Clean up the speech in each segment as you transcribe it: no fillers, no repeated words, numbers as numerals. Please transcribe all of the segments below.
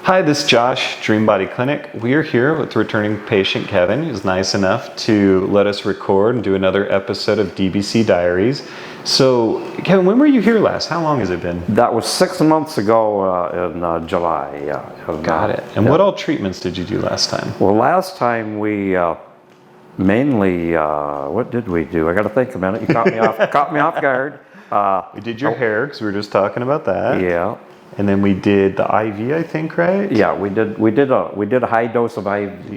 Hi, this is Josh, Dream Body Clinic. We are here with returning patient Kevin, who's nice enough to let us record and do another episode of DBC Diaries. So, Kevin, when were you here last? How long has it been? That was 6 months ago in July. Got it. And what all treatments did you do last time? Well, last time we mainly, what did we do? I got to think a minute. You caught me off guard. We did your hair, because we were just talking about that. Yeah. And then we did the IV, I think, right? Yeah, we did a high dose of IV,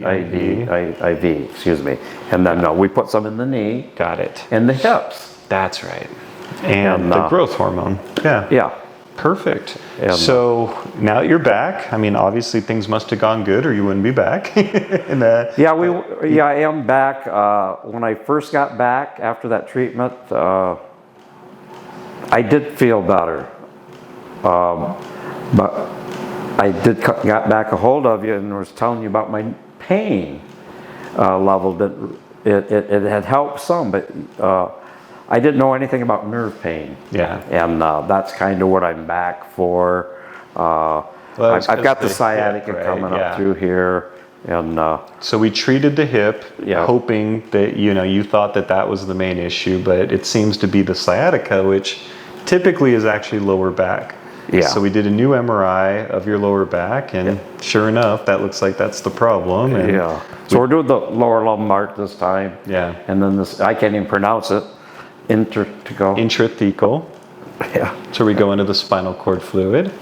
excuse me, and then we put some in the knee. Got it. And the hips. That's right. And the growth hormone. Yeah. Yeah. Perfect. And, so now that you're back, I mean, obviously things must have gone good, or you wouldn't be back. I am back. When I first got back after that treatment, I did feel better. But I got back a hold of you and was telling you about my pain level. That it had helped some, but I didn't know anything about nerve pain. Yeah. And that's kind of what I'm back for. I've got the sciatica coming up through here. And so we treated the hip, hoping that you thought that was the main issue, but it seems to be the sciatica, which typically is actually lower back. Yeah. So we did a new MRI of your lower back, and sure enough, that looks like that's the problem. And so we're doing the lower lumbar this time. Yeah. And then this, I can't even pronounce it. Intrathecal. Yeah. So we go into the spinal cord fluid.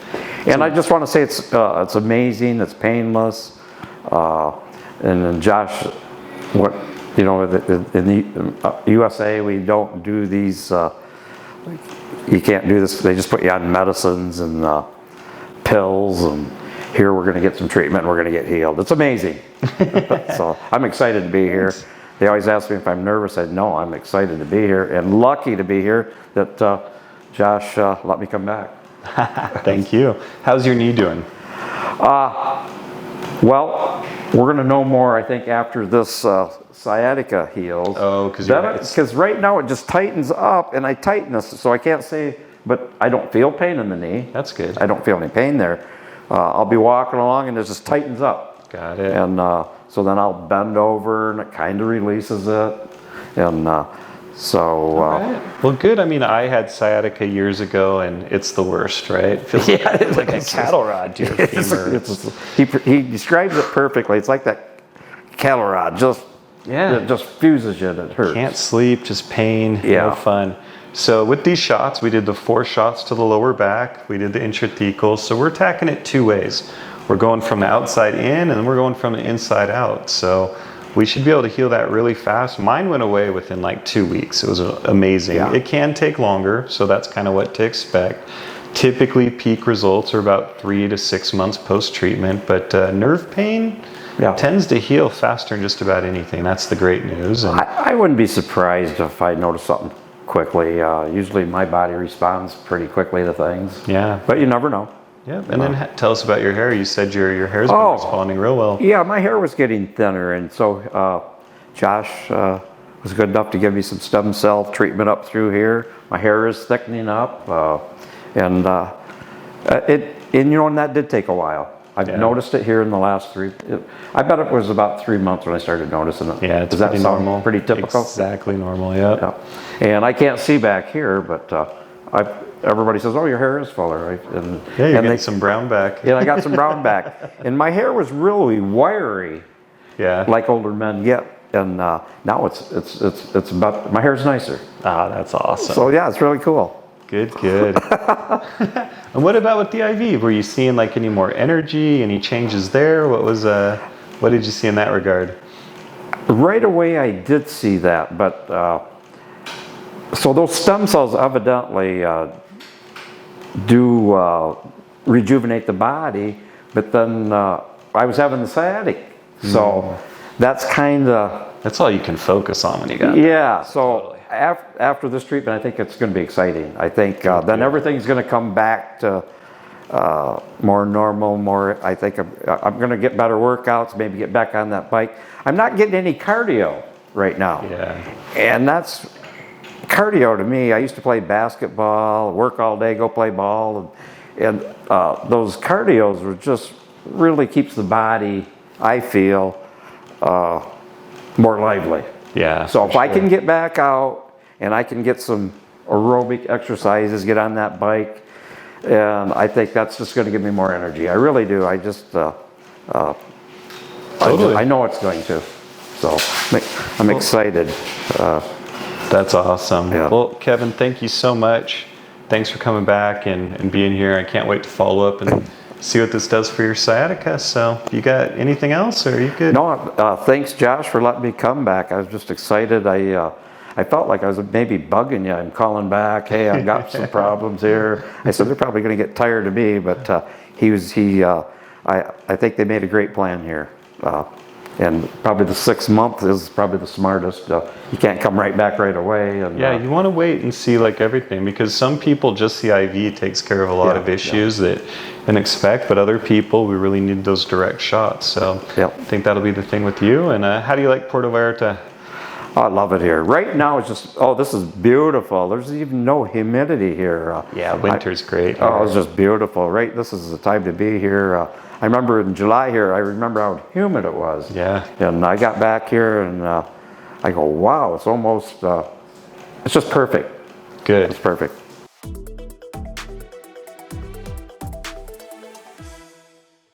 And I just want to say it's amazing. It's painless. And then Josh, in the USA, we don't do these. You can't do this. They just put you on medicines and pills, and here we're going to get some treatment and we're going to get healed. It's amazing. So I'm excited to be here. They always ask me if I'm nervous. I said, no, I'm excited to be here and lucky to be here that Josh let me come back. Thank you. How's your knee doing? Well, we're going to know more, I think, after this sciatica heals. Oh, because right now it just tightens up, and I tighten this, so I can't say, but I don't feel pain in the knee. That's good. I don't feel any pain there. I'll be walking along, and it just tightens up. Got it. And so then I'll bend over, and it kind of releases it. And right. Well, good. I mean, I had sciatica years ago, and it's the worst, right? It feels like a cattle rod to your femur. He describes it perfectly. It's like that cattle rod, it just fuses you and it hurts. Can't sleep, just pain, no fun. So with these shots, we did the 4 shots to the lower back. We did the intrathecal. So we're attacking it 2 ways. We're going from the outside in, and then we're going from the inside out. So we should be able to heal that really fast. Mine went away within like 2 weeks. It was amazing. Yeah. It can take longer, so that's kind of what to expect. Typically, peak results are about 3 to 6 months post-treatment, but nerve pain tends to heal faster than just about anything. That's the great news. And I wouldn't be surprised if I noticed something quickly. Usually my body responds pretty quickly to things. Yeah. But you never know. Yeah, and then tell us about your hair. You said your hair's been responding real well. Yeah, my hair was getting thinner, and so Josh was good enough to give me some stem cell treatment up through here. My hair is thickening up, and that did take a while. I've noticed it here in the last I bet it was about 3 months when I started noticing it. Yeah, it's pretty normal. Pretty typical? Exactly normal, yeah. And I can't see back here, but everybody says, oh, your hair is fuller. Right? You're getting some brown back. Yeah, I got some brown back. And my hair was really wiry, like older men get. And now it's about, my hair's nicer. Ah, that's awesome. So yeah, it's really cool. Good. And what about with the IV? Were you seeing like any more energy, any changes there? What did you see in that regard? Right away I did see that, but so those stem cells evidently do rejuvenate the body, but then I was having the sciatic, so that's all you can focus on when you got so after this treatment, I think it's going to be exciting. I think then everything's going to come back to more normal, I think I'm going to get better workouts, maybe get back on that bike. I'm not getting any cardio right now. And that's cardio to me. I used to play basketball, work all day, go play ball, and those cardios were just really keeps the body, I feel, more lively. Yeah. So if I sure. can get back out and I can get some aerobic exercises, get on that bike, and I think that's just going to give me more energy. I really do. I just, Totally. I know it's going to. So I'm excited. That's awesome. Yeah. Well, Kevin, thank you so much. Thanks for coming back and being here. I can't wait to follow up and see what this does for your sciatica. So, you got anything else, or are you good? No, thanks, Josh, for letting me come back. I was just excited. I felt like I was maybe bugging you. I'm calling back. Hey, I've got some problems here. I said they're probably going to get tired of me, but I think they made a great plan here. And probably the 6 month is probably the smartest. You can't come right back right away. And, Yeah, you want to wait and see like everything, because some people just the IV takes care of a lot of issues that and expect, but other people we really need those direct shots. So I think that'll be the thing with you. And how do you like Puerto Vallarta? I love it here. Right now it's just, this is beautiful. There's even no humidity here. Yeah, winter's great. Oh, it's just beautiful. Right, this is the time to be here. I remember in July here, I remember how humid it was. Yeah. And I got back here and I go, wow, it's almost, it's just perfect. Good. It's perfect.